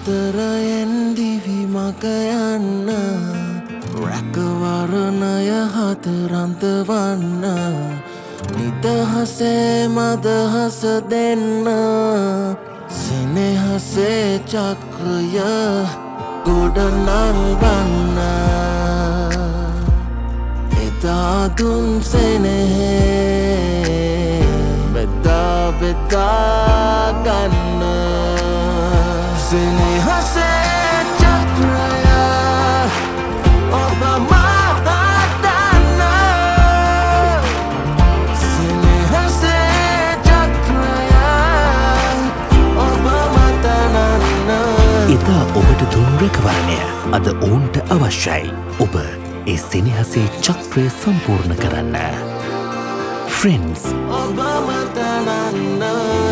අතරයෙන් දිවි මග යන්න රැකවරණය හතරන්තවන්න නිදහසේ මදහස දෙන්න සෙනෙහසේ චක්‍රය ගොඩනල්වන්න එදා දුන් සෙනෙහේ බෙදා බෙදා ගන්න සෙනෙහසේ චක්‍රය ඔබ මහදන්න සෙනෙහසේ චක්‍රය ඔබ මතනන්න එදා ඔබට දුන් රැකවරණය අද ඔවුන්ට අවශ්‍යයි. ඔබ ඒ සෙනෙහසේ චක්‍රය සම්පූර්ණ කරන්න. Friends. ඔබ මතනන්න